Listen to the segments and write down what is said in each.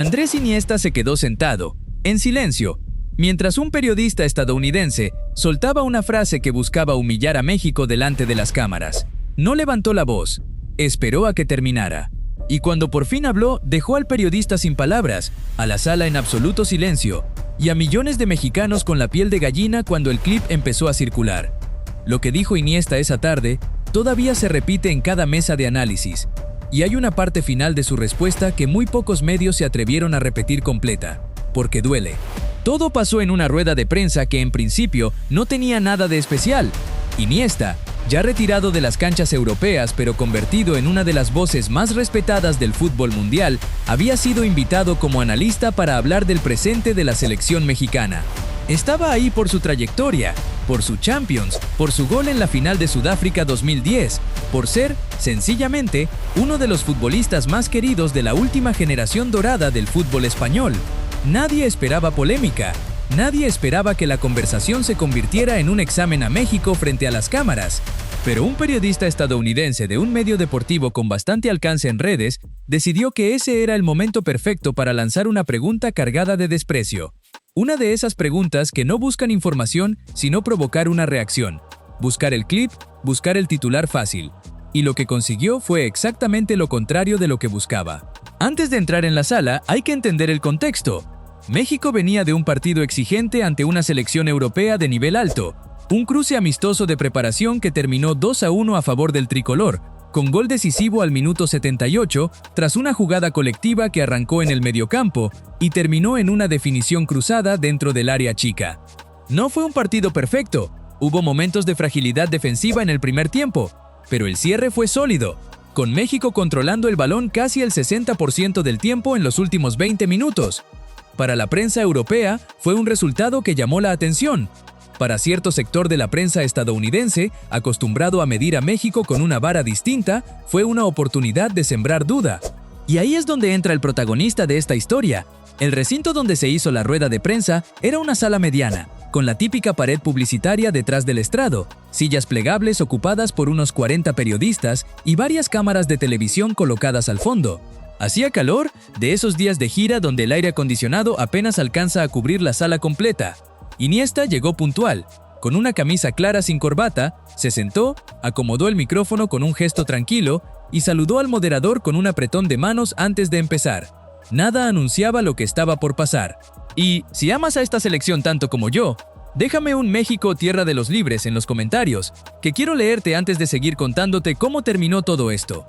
Andrés Iniesta se quedó sentado, en silencio, mientras un periodista estadounidense soltaba una frase que buscaba humillar a México delante de las cámaras. No levantó la voz, esperó a que terminara. Y cuando por fin habló, dejó al periodista sin palabras, a la sala en absoluto silencio, y a millones de mexicanos con la piel de gallina cuando el clip empezó a circular. Lo que dijo Iniesta esa tarde todavía se repite en cada mesa de análisis, y hay una parte final de su respuesta que muy pocos medios se atrevieron a repetir completa, porque duele. Todo pasó en una rueda de prensa que en principio no tenía nada de especial. Iniesta, ya retirado de las canchas europeas pero convertido en una de las voces más respetadas del fútbol mundial, había sido invitado como analista para hablar del presente de la selección mexicana. Estaba ahí por su trayectoria, por su Champions, por su gol en la final de Sudáfrica 2010, por ser, sencillamente, uno de los futbolistas más queridos de la última generación dorada del fútbol español. Nadie esperaba polémica, nadie esperaba que la conversación se convirtiera en un examen a México frente a las cámaras. Pero un periodista estadounidense de un medio deportivo con bastante alcance en redes decidió que ese era el momento perfecto para lanzar una pregunta cargada de desprecio. Una de esas preguntas que no buscan información, sino provocar una reacción. Buscar el clip, buscar el titular fácil. Y lo que consiguió fue exactamente lo contrario de lo que buscaba. Antes de entrar en la sala, hay que entender el contexto. México venía de un partido exigente ante una selección europea de nivel alto. Un cruce amistoso de preparación que terminó 2-1 a favor del tricolor, con gol decisivo al minuto 78, tras una jugada colectiva que arrancó en el mediocampo y terminó en una definición cruzada dentro del área chica. No fue un partido perfecto, hubo momentos de fragilidad defensiva en el primer tiempo, pero el cierre fue sólido, con México controlando el balón casi el 60% del tiempo en los últimos 20 minutos. Para la prensa europea, fue un resultado que llamó la atención. Para cierto sector de la prensa estadounidense, acostumbrado a medir a México con una vara distinta, fue una oportunidad de sembrar duda. Y ahí es donde entra el protagonista de esta historia. El recinto donde se hizo la rueda de prensa era una sala mediana, con la típica pared publicitaria detrás del estrado, sillas plegables ocupadas por unos 40 periodistas y varias cámaras de televisión colocadas al fondo. Hacía calor, de esos días de gira donde el aire acondicionado apenas alcanza a cubrir la sala completa. Iniesta llegó puntual, con una camisa clara sin corbata, se sentó, acomodó el micrófono con un gesto tranquilo y saludó al moderador con un apretón de manos antes de empezar. Nada anunciaba lo que estaba por pasar. Y, si amas a esta selección tanto como yo, déjame un México tierra de los libres en los comentarios, que quiero leerte antes de seguir contándote cómo terminó todo esto.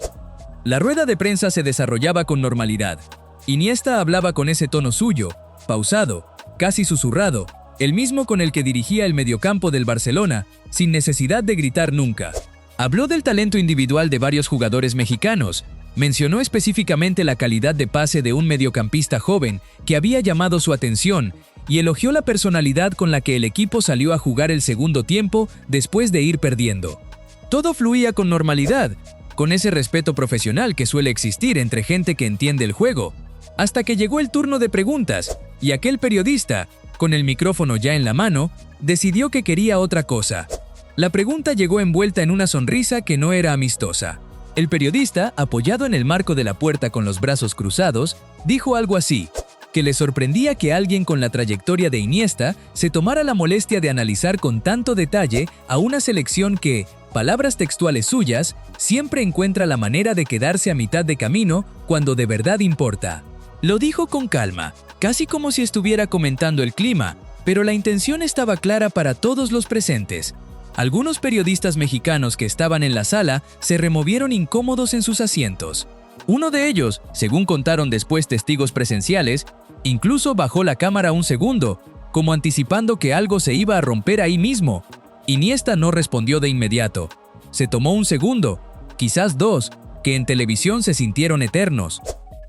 La rueda de prensa se desarrollaba con normalidad. Iniesta hablaba con ese tono suyo, pausado, casi susurrado, el mismo con el que dirigía el mediocampo del Barcelona, sin necesidad de gritar nunca. Habló del talento individual de varios jugadores mexicanos, mencionó específicamente la calidad de pase de un mediocampista joven que había llamado su atención y elogió la personalidad con la que el equipo salió a jugar el segundo tiempo después de ir perdiendo. Todo fluía con normalidad, con ese respeto profesional que suele existir entre gente que entiende el juego, hasta que llegó el turno de preguntas y aquel periodista, con el micrófono ya en la mano, decidió que quería otra cosa. La pregunta llegó envuelta en una sonrisa que no era amistosa. El periodista, apoyado en el marco de la puerta con los brazos cruzados, dijo algo así, que le sorprendía que alguien con la trayectoria de Iniesta se tomara la molestia de analizar con tanto detalle a una selección que, palabras textuales suyas, siempre encuentra la manera de quedarse a mitad de camino cuando de verdad importa. Lo dijo con calma, casi como si estuviera comentando el clima, pero la intención estaba clara para todos los presentes. Algunos periodistas mexicanos que estaban en la sala se removieron incómodos en sus asientos. Uno de ellos, según contaron después testigos presenciales, incluso bajó la cámara un segundo, como anticipando que algo se iba a romper ahí mismo. Iniesta no respondió de inmediato. Se tomó un segundo, quizás dos, que en televisión se sintieron eternos.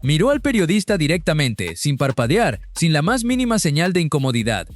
Miró al periodista directamente, sin parpadear, sin la más mínima señal de incomodidad.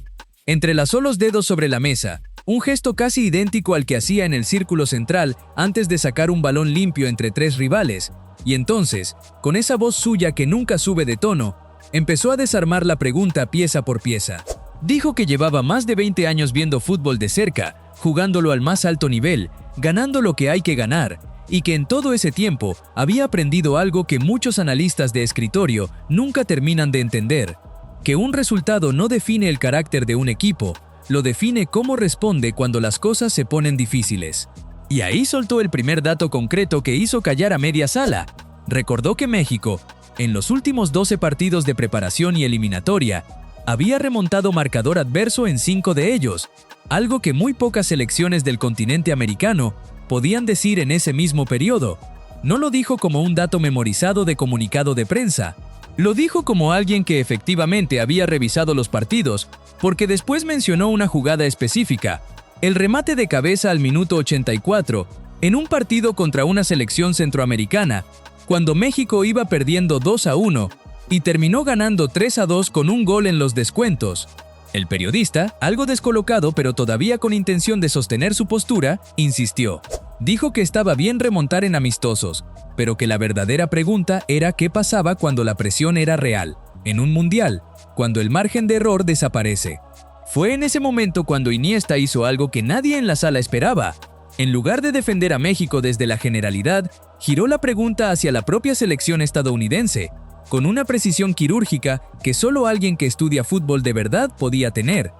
Entrelazó los dedos sobre la mesa, un gesto casi idéntico al que hacía en el círculo central antes de sacar un balón limpio entre tres rivales, y entonces, con esa voz suya que nunca sube de tono, empezó a desarmar la pregunta pieza por pieza. Dijo que llevaba más de 20 años viendo fútbol de cerca, jugándolo al más alto nivel, ganando lo que hay que ganar, y que en todo ese tiempo había aprendido algo que muchos analistas de escritorio nunca terminan de entender, que un resultado no define el carácter de un equipo, lo define cómo responde cuando las cosas se ponen difíciles. Y ahí soltó el primer dato concreto que hizo callar a media sala. Recordó que México, en los últimos 12 partidos de preparación y eliminatoria, había remontado marcador adverso en 5 de ellos, algo que muy pocas selecciones del continente americano podían decir en ese mismo periodo. No lo dijo como un dato memorizado de comunicado de prensa, lo dijo como alguien que efectivamente había revisado los partidos, porque después mencionó una jugada específica, el remate de cabeza al minuto 84, en un partido contra una selección centroamericana, cuando México iba perdiendo 2-1 y terminó ganando 3-2 con un gol en los descuentos. El periodista, algo descolocado pero todavía con intención de sostener su postura, insistió. Dijo que estaba bien remontar en amistosos, pero que la verdadera pregunta era qué pasaba cuando la presión era real, en un mundial, cuando el margen de error desaparece. Fue en ese momento cuando Iniesta hizo algo que nadie en la sala esperaba. En lugar de defender a México desde la generalidad, giró la pregunta hacia la propia selección estadounidense, con una precisión quirúrgica que solo alguien que estudia fútbol de verdad podía tener.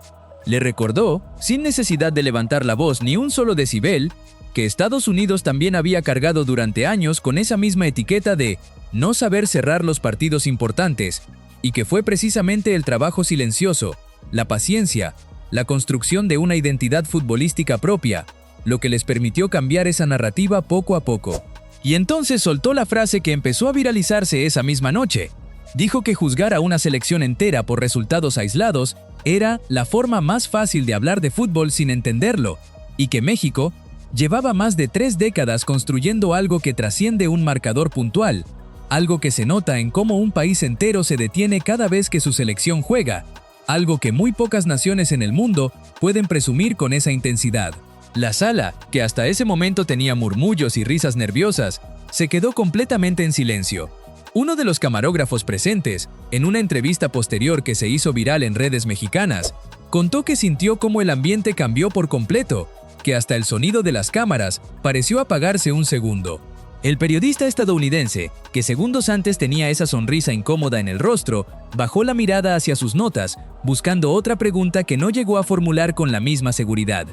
Le recordó, sin necesidad de levantar la voz ni un solo decibel, que Estados Unidos también había cargado durante años con esa misma etiqueta de no saber cerrar los partidos importantes, y que fue precisamente el trabajo silencioso, la paciencia, la construcción de una identidad futbolística propia, lo que les permitió cambiar esa narrativa poco a poco. Y entonces soltó la frase que empezó a viralizarse esa misma noche. Dijo que juzgar a una selección entera por resultados aislados era la forma más fácil de hablar de fútbol sin entenderlo, y que México llevaba más de 3 décadas construyendo algo que trasciende un marcador puntual, algo que se nota en cómo un país entero se detiene cada vez que su selección juega, algo que muy pocas naciones en el mundo pueden presumir con esa intensidad. La sala, que hasta ese momento tenía murmullos y risas nerviosas, se quedó completamente en silencio. Uno de los camarógrafos presentes, en una entrevista posterior que se hizo viral en redes mexicanas, contó que sintió cómo el ambiente cambió por completo, que hasta el sonido de las cámaras pareció apagarse un segundo. El periodista estadounidense, que segundos antes tenía esa sonrisa incómoda en el rostro, bajó la mirada hacia sus notas, buscando otra pregunta que no llegó a formular con la misma seguridad.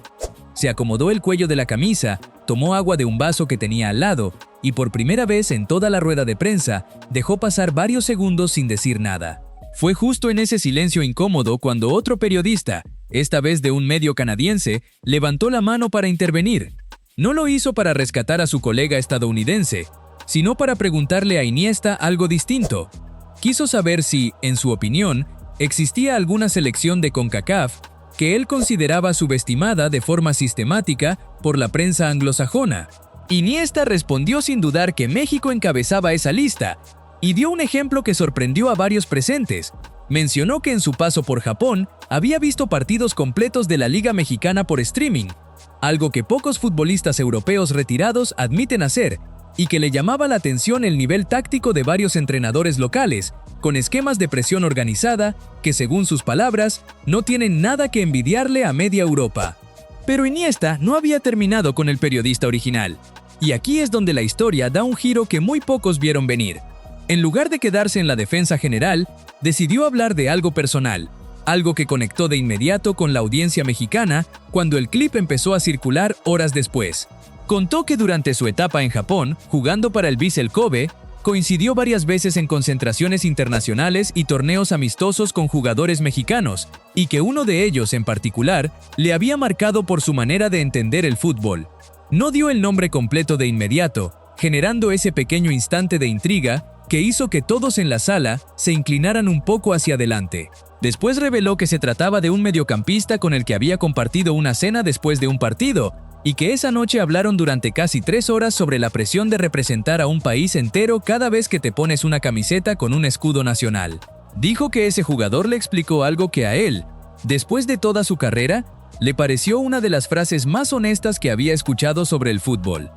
Se acomodó el cuello de la camisa, tomó agua de un vaso que tenía al lado y por primera vez en toda la rueda de prensa dejó pasar varios segundos sin decir nada. Fue justo en ese silencio incómodo cuando otro periodista, esta vez de un medio canadiense, levantó la mano para intervenir. No lo hizo para rescatar a su colega estadounidense, sino para preguntarle a Iniesta algo distinto. Quiso saber si, en su opinión, existía alguna selección de CONCACAF que él consideraba subestimada de forma sistemática por la prensa anglosajona. Iniesta respondió sin dudar que México encabezaba esa lista, y dio un ejemplo que sorprendió a varios presentes. Mencionó que en su paso por Japón había visto partidos completos de la Liga Mexicana por streaming, algo que pocos futbolistas europeos retirados admiten hacer, y que le llamaba la atención el nivel táctico de varios entrenadores locales, con esquemas de presión organizada que, según sus palabras, no tienen nada que envidiarle a media Europa. Pero Iniesta no había terminado con el periodista original, y aquí es donde la historia da un giro que muy pocos vieron venir. En lugar de quedarse en la defensa general, decidió hablar de algo personal, algo que conectó de inmediato con la audiencia mexicana cuando el clip empezó a circular horas después. Contó que durante su etapa en Japón, jugando para el Vissel Kobe, coincidió varias veces en concentraciones internacionales y torneos amistosos con jugadores mexicanos, y que uno de ellos en particular le había marcado por su manera de entender el fútbol. No dio el nombre completo de inmediato, generando ese pequeño instante de intriga que hizo que todos en la sala se inclinaran un poco hacia adelante. Después reveló que se trataba de un mediocampista con el que había compartido una cena después de un partido, y que esa noche hablaron durante casi 3 horas sobre la presión de representar a un país entero cada vez que te pones una camiseta con un escudo nacional. Dijo que ese jugador le explicó algo que a él, después de toda su carrera, le pareció una de las frases más honestas que había escuchado sobre el fútbol.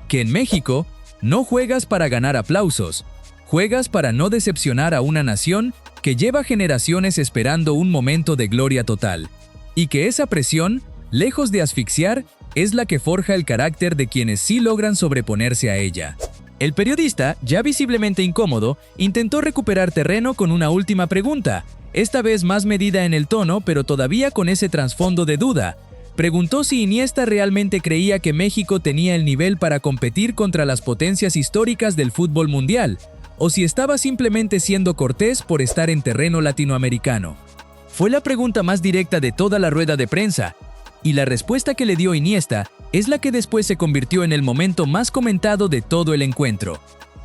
Que en México, no juegas para ganar aplausos, juegas para no decepcionar a una nación que lleva generaciones esperando un momento de gloria total. Y que esa presión, lejos de asfixiar, es la que forja el carácter de quienes sí logran sobreponerse a ella. El periodista, ya visiblemente incómodo, intentó recuperar terreno con una última pregunta, esta vez más medida en el tono, pero todavía con ese trasfondo de duda. Preguntó si Iniesta realmente creía que México tenía el nivel para competir contra las potencias históricas del fútbol mundial, o si estaba simplemente siendo cortés por estar en terreno latinoamericano. Fue la pregunta más directa de toda la rueda de prensa, y la respuesta que le dio Iniesta es la que después se convirtió en el momento más comentado de todo el encuentro.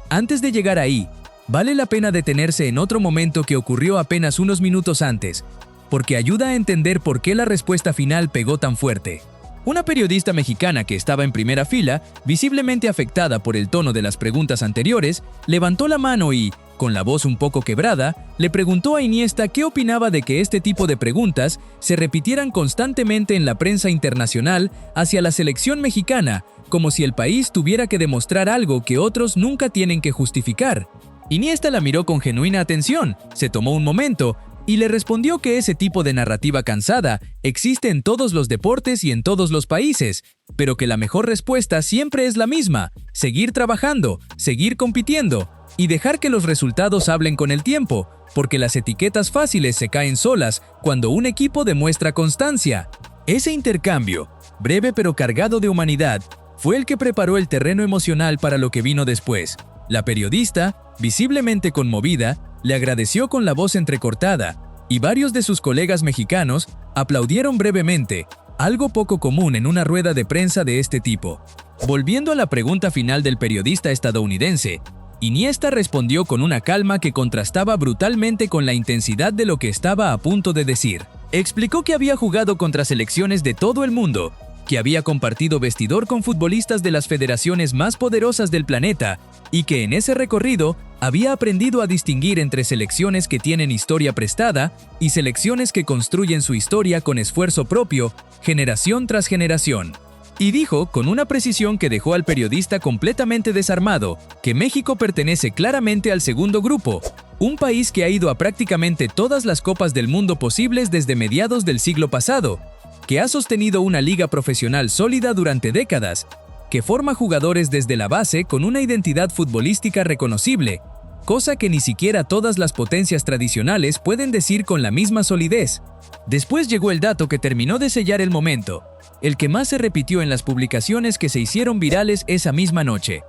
Antes de llegar ahí, vale la pena detenerse en otro momento que ocurrió apenas unos minutos antes, porque ayuda a entender por qué la respuesta final pegó tan fuerte. Una periodista mexicana que estaba en primera fila, visiblemente afectada por el tono de las preguntas anteriores, levantó la mano y, con la voz un poco quebrada, le preguntó a Iniesta qué opinaba de que este tipo de preguntas se repitieran constantemente en la prensa internacional hacia la selección mexicana, como si el país tuviera que demostrar algo que otros nunca tienen que justificar. Iniesta la miró con genuina atención, se tomó un momento y le respondió que ese tipo de narrativa cansada existe en todos los deportes y en todos los países, pero que la mejor respuesta siempre es la misma: seguir trabajando, seguir compitiendo y dejar que los resultados hablen con el tiempo, porque las etiquetas fáciles se caen solas cuando un equipo demuestra constancia. Ese intercambio, breve pero cargado de humanidad, fue el que preparó el terreno emocional para lo que vino después. La periodista, visiblemente conmovida, le agradeció con la voz entrecortada, y varios de sus colegas mexicanos aplaudieron brevemente, algo poco común en una rueda de prensa de este tipo. Volviendo a la pregunta final del periodista estadounidense, Iniesta respondió con una calma que contrastaba brutalmente con la intensidad de lo que estaba a punto de decir. Explicó que había jugado contra selecciones de todo el mundo, que había compartido vestidor con futbolistas de las federaciones más poderosas del planeta y que en ese recorrido había aprendido a distinguir entre selecciones que tienen historia prestada y selecciones que construyen su historia con esfuerzo propio, generación tras generación. Y dijo, con una precisión que dejó al periodista completamente desarmado, que México pertenece claramente al segundo grupo, un país que ha ido a prácticamente todas las copas del mundo posibles desde mediados del siglo pasado, que ha sostenido una liga profesional sólida durante décadas, que forma jugadores desde la base con una identidad futbolística reconocible, cosa que ni siquiera todas las potencias tradicionales pueden decir con la misma solidez. Después llegó el dato que terminó de sellar el momento, el que más se repitió en las publicaciones que se hicieron virales esa misma noche.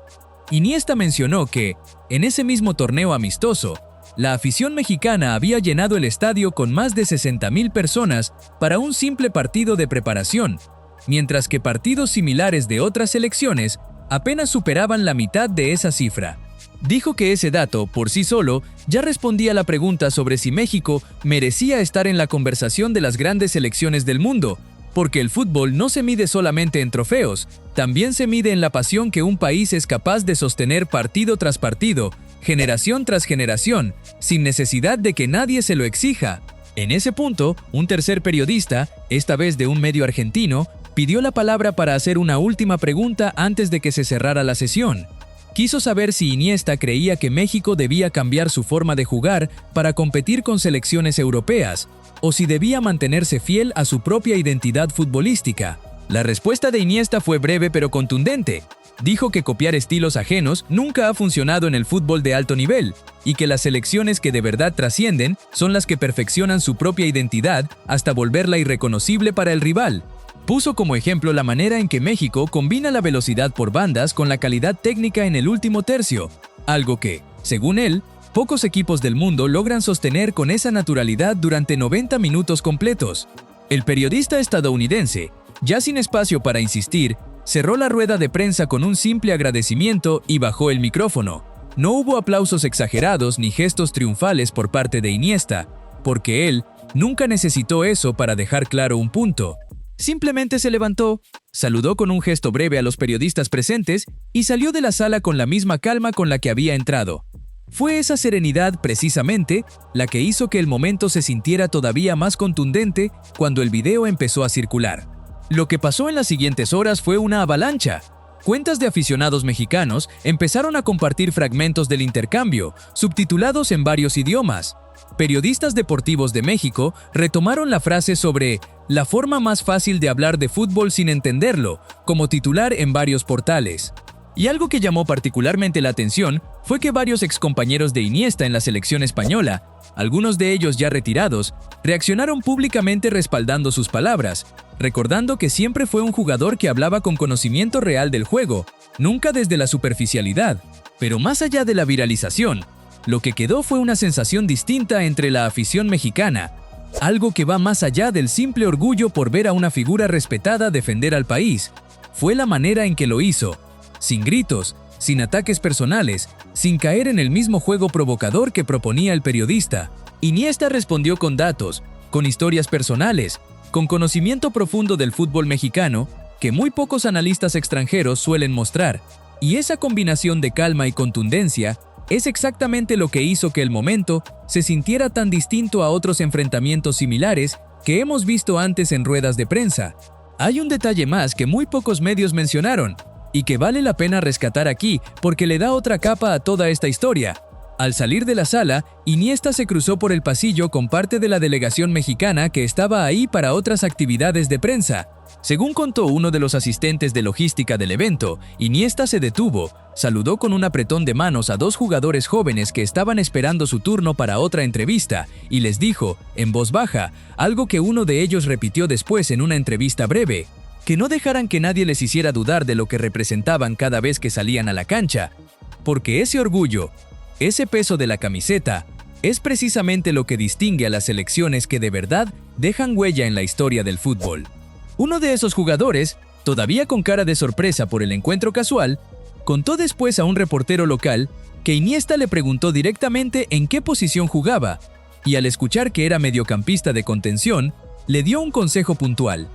Iniesta mencionó que, en ese mismo torneo amistoso, la afición mexicana había llenado el estadio con más de 60,000 personas para un simple partido de preparación, mientras que partidos similares de otras selecciones apenas superaban la mitad de esa cifra. Dijo que ese dato, por sí solo, ya respondía a la pregunta sobre si México merecía estar en la conversación de las grandes selecciones del mundo, porque el fútbol no se mide solamente en trofeos, también se mide en la pasión que un país es capaz de sostener partido tras partido, generación tras generación, sin necesidad de que nadie se lo exija. En ese punto, un tercer periodista, esta vez de un medio argentino, pidió la palabra para hacer una última pregunta antes de que se cerrara la sesión. Quiso saber si Iniesta creía que México debía cambiar su forma de jugar para competir con selecciones europeas, o si debía mantenerse fiel a su propia identidad futbolística. La respuesta de Iniesta fue breve pero contundente. Dijo que copiar estilos ajenos nunca ha funcionado en el fútbol de alto nivel, y que las selecciones que de verdad trascienden son las que perfeccionan su propia identidad hasta volverla irreconocible para el rival. Puso como ejemplo la manera en que México combina la velocidad por bandas con la calidad técnica en el último tercio, algo que, según él, pocos equipos del mundo logran sostener con esa naturalidad durante 90 minutos completos. El periodista estadounidense, ya sin espacio para insistir, cerró la rueda de prensa con un simple agradecimiento y bajó el micrófono. No hubo aplausos exagerados ni gestos triunfales por parte de Iniesta, porque él nunca necesitó eso para dejar claro un punto. Simplemente se levantó, saludó con un gesto breve a los periodistas presentes y salió de la sala con la misma calma con la que había entrado. Fue esa serenidad, precisamente, la que hizo que el momento se sintiera todavía más contundente cuando el video empezó a circular. Lo que pasó en las siguientes horas fue una avalancha. Cuentas de aficionados mexicanos empezaron a compartir fragmentos del intercambio, subtitulados en varios idiomas. Periodistas deportivos de México retomaron la frase sobre la forma más fácil de hablar de fútbol sin entenderlo, como titular en varios portales. Y algo que llamó particularmente la atención fue que varios excompañeros de Iniesta en la selección española, algunos de ellos ya retirados, reaccionaron públicamente respaldando sus palabras, recordando que siempre fue un jugador que hablaba con conocimiento real del juego, nunca desde la superficialidad. Pero más allá de la viralización, lo que quedó fue una sensación distinta entre la afición mexicana, algo que va más allá del simple orgullo por ver a una figura respetada defender al país. Fue la manera en que lo hizo, sin gritos, sin ataques personales, sin caer en el mismo juego provocador que proponía el periodista. Iniesta respondió con datos, con historias personales, con conocimiento profundo del fútbol mexicano, que muy pocos analistas extranjeros suelen mostrar. Y esa combinación de calma y contundencia es exactamente lo que hizo que el momento se sintiera tan distinto a otros enfrentamientos similares que hemos visto antes en ruedas de prensa. Hay un detalle más que muy pocos medios mencionaron, y que vale la pena rescatar aquí porque le da otra capa a toda esta historia. Al salir de la sala, Iniesta se cruzó por el pasillo con parte de la delegación mexicana que estaba ahí para otras actividades de prensa. Según contó uno de los asistentes de logística del evento, Iniesta se detuvo, saludó con un apretón de manos a dos jugadores jóvenes que estaban esperando su turno para otra entrevista y les dijo, en voz baja, algo que uno de ellos repitió después en una entrevista breve: que no dejaran que nadie les hiciera dudar de lo que representaban cada vez que salían a la cancha, porque ese orgullo, ese peso de la camiseta, es precisamente lo que distingue a las selecciones que de verdad dejan huella en la historia del fútbol. Uno de esos jugadores, todavía con cara de sorpresa por el encuentro casual, contó después a un reportero local que Iniesta le preguntó directamente en qué posición jugaba, y al escuchar que era mediocampista de contención, le dio un consejo puntual: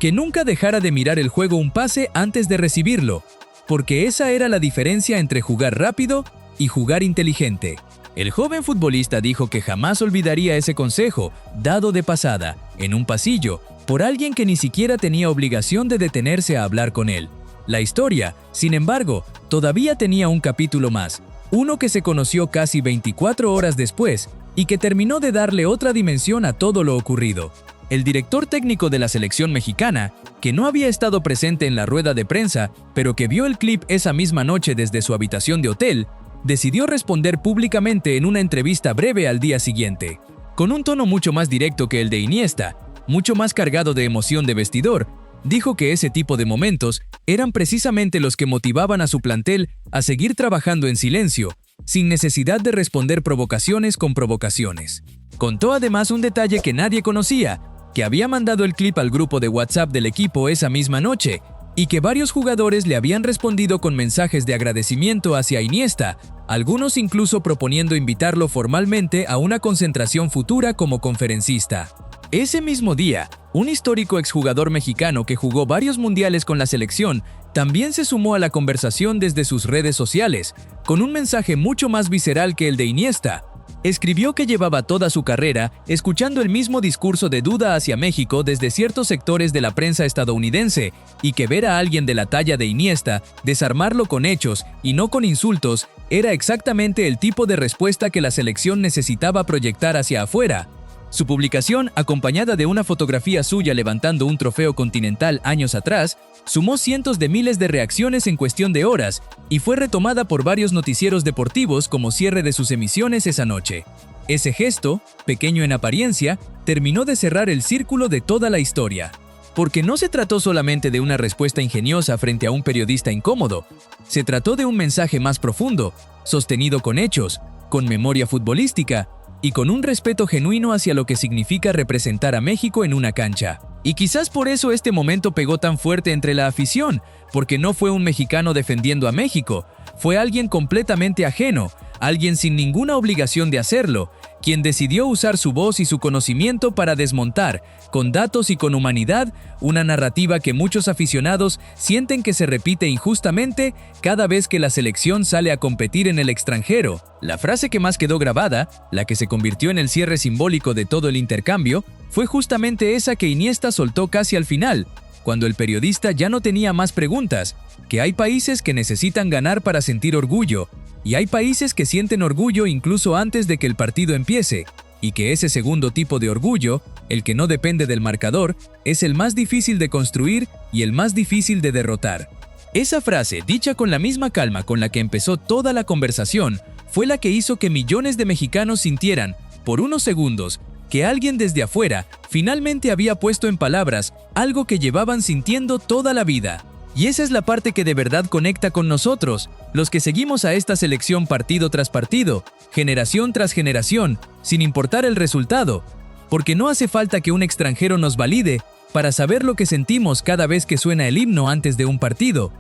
que nunca dejara de mirar el juego un pase antes de recibirlo, porque esa era la diferencia entre jugar rápido y jugar inteligente. El joven futbolista dijo que jamás olvidaría ese consejo, dado de pasada, en un pasillo, por alguien que ni siquiera tenía obligación de detenerse a hablar con él. La historia, sin embargo, todavía tenía un capítulo más, uno que se conoció casi 24 horas después y que terminó de darle otra dimensión a todo lo ocurrido. El director técnico de la selección mexicana, que no había estado presente en la rueda de prensa, pero que vio el clip esa misma noche desde su habitación de hotel, decidió responder públicamente en una entrevista breve al día siguiente. Con un tono mucho más directo que el de Iniesta, mucho más cargado de emoción de vestidor, dijo que ese tipo de momentos eran precisamente los que motivaban a su plantel a seguir trabajando en silencio, sin necesidad de responder provocaciones con provocaciones. Contó además un detalle que nadie conocía, que había mandado el clip al grupo de WhatsApp del equipo esa misma noche, y que varios jugadores le habían respondido con mensajes de agradecimiento hacia Iniesta, algunos incluso proponiendo invitarlo formalmente a una concentración futura como conferencista. Ese mismo día, un histórico exjugador mexicano que jugó varios mundiales con la selección también se sumó a la conversación desde sus redes sociales, con un mensaje mucho más visceral que el de Iniesta. Escribió que llevaba toda su carrera escuchando el mismo discurso de duda hacia México desde ciertos sectores de la prensa estadounidense y que ver a alguien de la talla de Iniesta desarmarlo con hechos y no con insultos era exactamente el tipo de respuesta que la selección necesitaba proyectar hacia afuera. Su publicación, acompañada de una fotografía suya levantando un trofeo continental años atrás, sumó cientos de miles de reacciones en cuestión de horas y fue retomada por varios noticieros deportivos como cierre de sus emisiones esa noche. Ese gesto, pequeño en apariencia, terminó de cerrar el círculo de toda la historia. Porque no se trató solamente de una respuesta ingeniosa frente a un periodista incómodo, se trató de un mensaje más profundo, sostenido con hechos, con memoria futbolística, y con un respeto genuino hacia lo que significa representar a México en una cancha. Y quizás por eso este momento pegó tan fuerte entre la afición, porque no fue un mexicano defendiendo a México, fue alguien completamente ajeno, alguien sin ninguna obligación de hacerlo, quien decidió usar su voz y su conocimiento para desmontar, con datos y con humanidad, una narrativa que muchos aficionados sienten que se repite injustamente cada vez que la selección sale a competir en el extranjero. La frase que más quedó grabada, la que se convirtió en el cierre simbólico de todo el intercambio, fue justamente esa que Iniesta soltó casi al final, cuando el periodista ya no tenía más preguntas, que hay países que necesitan ganar para sentir orgullo, y hay países que sienten orgullo incluso antes de que el partido empiece, y que ese segundo tipo de orgullo, el que no depende del marcador, es el más difícil de construir y el más difícil de derrotar. Esa frase, dicha con la misma calma con la que empezó toda la conversación, fue la que hizo que millones de mexicanos sintieran, por unos segundos, que alguien desde afuera finalmente había puesto en palabras algo que llevaban sintiendo toda la vida. Y esa es la parte que de verdad conecta con nosotros, los que seguimos a esta selección partido tras partido, generación tras generación, sin importar el resultado, porque no hace falta que un extranjero nos valide para saber lo que sentimos cada vez que suena el himno antes de un partido.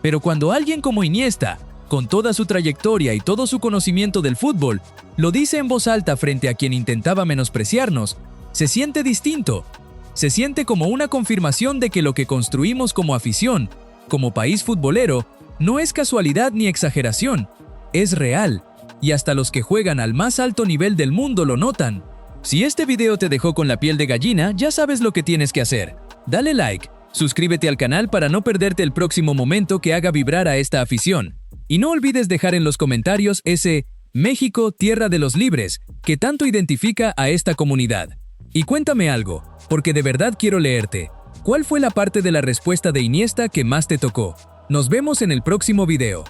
Pero cuando alguien como Iniesta, con toda su trayectoria y todo su conocimiento del fútbol, lo dice en voz alta frente a quien intentaba menospreciarnos, se siente distinto. Se siente como una confirmación de que lo que construimos como afición, como país futbolero, no es casualidad ni exageración, es real, y hasta los que juegan al más alto nivel del mundo lo notan. Si este video te dejó con la piel de gallina, ya sabes lo que tienes que hacer. Dale like, suscríbete al canal para no perderte el próximo momento que haga vibrar a esta afición. Y no olvides dejar en los comentarios ese México, tierra de los libres, que tanto identifica a esta comunidad. Y cuéntame algo, porque de verdad quiero leerte. ¿Cuál fue la parte de la respuesta de Iniesta que más te tocó? Nos vemos en el próximo video.